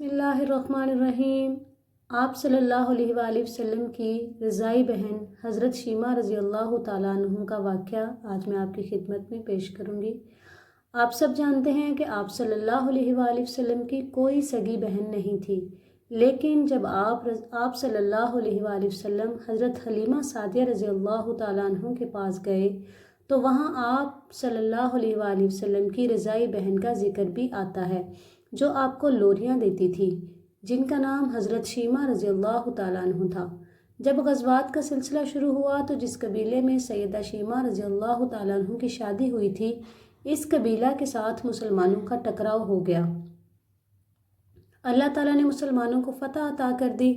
बिस्मिल्लाहिर्रहमानिर्रहीम। आप सल्लल्लाहु अलैहि वसल्लम की रज़ाई बहन हज़रत शीमा रज़ी अल्लाह ताला अन्हा का वाक़या आज मैं आपकी खिदमत में पेश करूँगी। आप सब जानते हैं कि आप सल्लल्लाहु अलैहि वसल्लम की कोई सगी बहन नहीं थी, लेकिन जब आप सल्लल्लाहु अलैहि वसल्लम हज़रत हलीमा सादिया रज़ी अल्लाह ताला अन्हा के पास गए तो वहाँ आप सल्लल्लाहु अलैहि वसल्लम की रज़ाई बहन का ज़िक्र भी आता है, जो आपको लोरियाँ देती थी, जिनका नाम हज़रत शीमा रज़ी अल्लाह ताला अन्हा था। जब ग़ज़वात का सिलसिला शुरू हुआ तो जिस कबीले में सैयदा शीमा रज़ी अल्लाह ताला अन्हा की शादी हुई थी, इस कबीला के साथ मुसलमानों का टकराव हो गया। अल्लाह ताला ने मुसलमानों को फ़तह अता कर दी।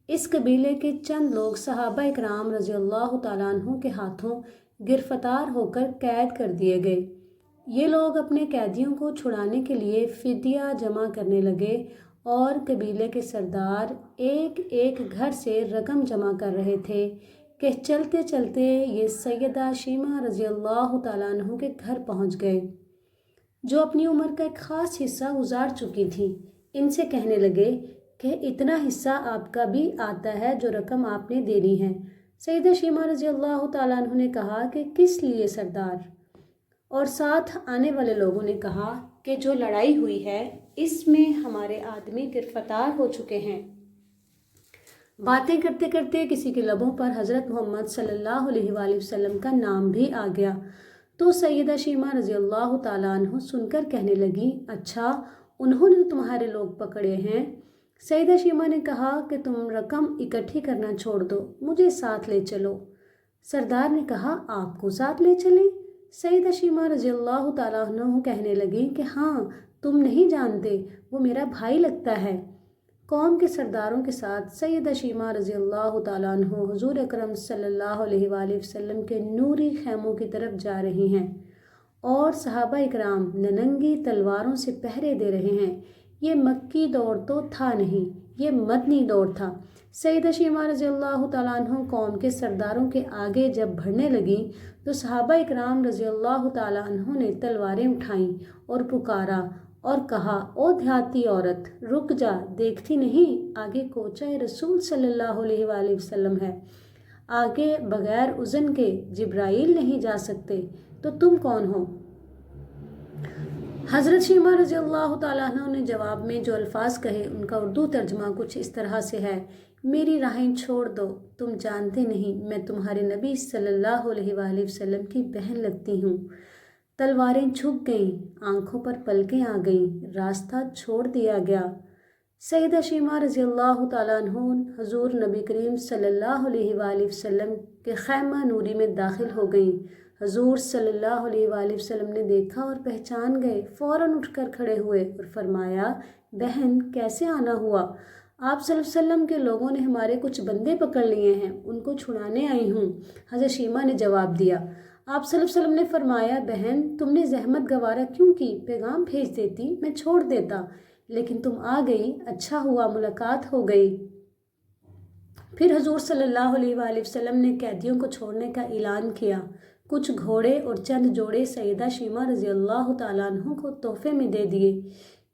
इस कबीले के चंद लोग सहाबा इकराम रज़ी अल्लाह ताला अन्हा के हाथों गिरफ्तार होकर कैद कर दिए गए। ये लोग अपने कैदियों को छुड़ाने के लिए फ़िदिया जमा करने लगे और कबीले के सरदार एक एक घर से रकम जमा कर रहे थे कि चलते चलते ये सैयदा शीमा रज़ी अल्लाह ताला अन्हा के घर पहुंच गए, जो अपनी उम्र का एक ख़ास हिस्सा गुजार चुकी थी। इनसे कहने लगे कि इतना हिस्सा आपका भी आता है जो रकम आपने देनी है। सैयदा शीमा रज़ी अल्लाह ताला अन्हा ने कहा कि किस लिए सरदार? और साथ आने वाले लोगों ने कहा कि जो लड़ाई हुई है इसमें हमारे आदमी गिरफ्तार हो चुके हैं। बातें करते करते किसी के लबों पर हज़रत मोहम्मद सल्लल्लाहु अलैहि वसल्लम का नाम भी आ गया तो सैयदा शीमा रज़ी अल्लाह ताला अन्हा सुनकर कहने लगी, अच्छा, उन्होंने तुम्हारे लोग पकड़े हैं। सैयदा शीमा ने कहा कि तुम रकम इकट्ठी करना छोड़ दो, मुझे साथ ले चलो। सरदार ने कहा, आपको साथ ले चलें? सैयदा शीमा रज़ी अल्लाह ताला अन्हा कहने लगी कि हाँ, तुम नहीं जानते, वो मेरा भाई लगता है। कौम के सरदारों के साथ सैयदा शीमा रज़ी अल्लाह ताला अन्हा हुज़ूर अकरम सल्लल्लाहु अलैहि वसल्लम के नूरी खैमों की तरफ जा रही हैं और सहाबा इकराम ननंगी तलवारों से पहरे दे रहे हैं। ये मक्की दौर तो था नहीं, ये मदनी दौर था। सैयदा शीमा रज़ी अल्लाह ताला अन्हा कौम के सरदारों के आगे जब बढ़ने लगी तो सहाबा इकराम रज़ी अल्लाह ताला अन्हा ने तलवारें उठाईं और पुकारा और कहा, ओ देहाती औरत, रुक जा, देखती नहीं आगे कोचा रसूल सल्लल्लाहु अलैहि वसल्लम है। आगे बगैर उज़न के जिब्राइल नहीं जा सकते, तो तुम कौन हो? हज़रत शीमा रज़ी अल्लाह ताला अन्हा ने जवाब में जो अल्फाज कहे उनका उर्दू तर्जमा कुछ इस तरह से है, मेरी राहें छोड़ दो, तुम जानते नहीं मैं तुम्हारे नबी सल्लल्लाहु अलैहि वसल्लम की बहन लगती हूँ। तलवारें झुक गईं, आंखों पर पलकें आ गईं, रास्ता छोड़ दिया गया। सैयदा शीमा रज़ी अल्लाह ताला अन्हा हुज़ूर नबी करीम सल्लल्लाहु अलैहि वसल्लम के खैमा नूरी में दाखिल हो गईं। हुज़ूर सल्लल्लाहु अलैहि वसल्लम ने देखा और पहचान गए, फ़ौरन उठकर खड़े हुए और फरमाया, बहन कैसे आना हुआ? आप सल्लल्लाहु अलैहि वसल्लम के लोगों ने हमारे कुछ बंदे पकड़ लिए हैं, उनको छुड़ाने आई हूँ। हज़रत शीमा ने जवाब दिया। आप सल्लल्लाहु अलैहि वसल्लम ने फरमाया, बहन तुमने जहमत गवारा क्यों की? पैगाम भेज देती, मैं छोड़ देता, लेकिन तुम आ गई, अच्छा हुआ, मुलाकात हो गई। फिर हुज़ूर सल्लल्लाहु अलैहि वसल्लम ने कैदियों को छोड़ने का ऐलान किया। कुछ घोड़े और चंद जोड़े सैयदा शीमा रज़ी अल्लाह ताला अन्हा को तोहफे में दे दिए,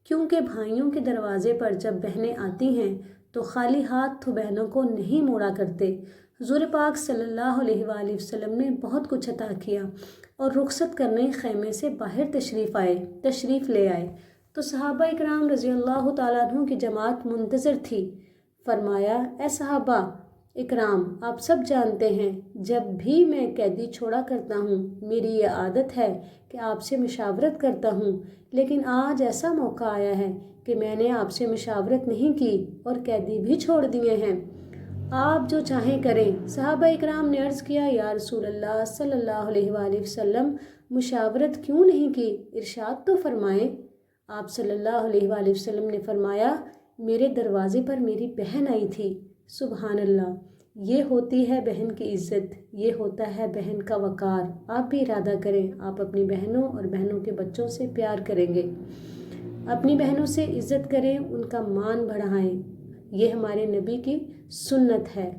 क्योंकि भाइयों के दरवाजे पर जब बहनें आती हैं तो खाली हाथ तो बहनों को नहीं मोड़ा करते। हुज़ूर पाक सल्लल्लाहु अलैहि वसल्लम ने बहुत कुछ अता किया और रुखसत करने खैमे से बाहर तशरीफ़ ले आए तो सहाबा इकराम रज़ी अल्लाह ताला अन्हा की जमात मुंतज़र थी। फरमाया, ए सहाबा इकराम, आप सब जानते हैं जब भी मैं कैदी छोड़ा करता हूँ मेरी ये आदत है कि आपसे मशावरत करता हूँ, लेकिन आज ऐसा मौका आया है कि मैंने आपसे मशावरत नहीं की और कैदी भी छोड़ दिए हैं। आप जो चाहें करें। सहाबा इकराम ने अर्ज़ किया, या रसूल अल्लाह सल्लल्लाहु अलैहि वसल्लम, मुशावरत क्यों नहीं की? इरशाद तो फरमाएं। आप सल्लल्लाहु अलैहि वसल्लम ने फरमाया, मेरे दरवाज़े पर मेरी बहन आई थी। सुबहान अल्लाह, ये होती है बहन की इज़्ज़त, ये होता है बहन का वक़ार। आप भी इरादा करें, आप अपनी बहनों और बहनों के बच्चों से प्यार करेंगे, अपनी बहनों से इज़्ज़त करें, उनका मान बढ़ाएं। ये हमारे नबी की सुन्नत है।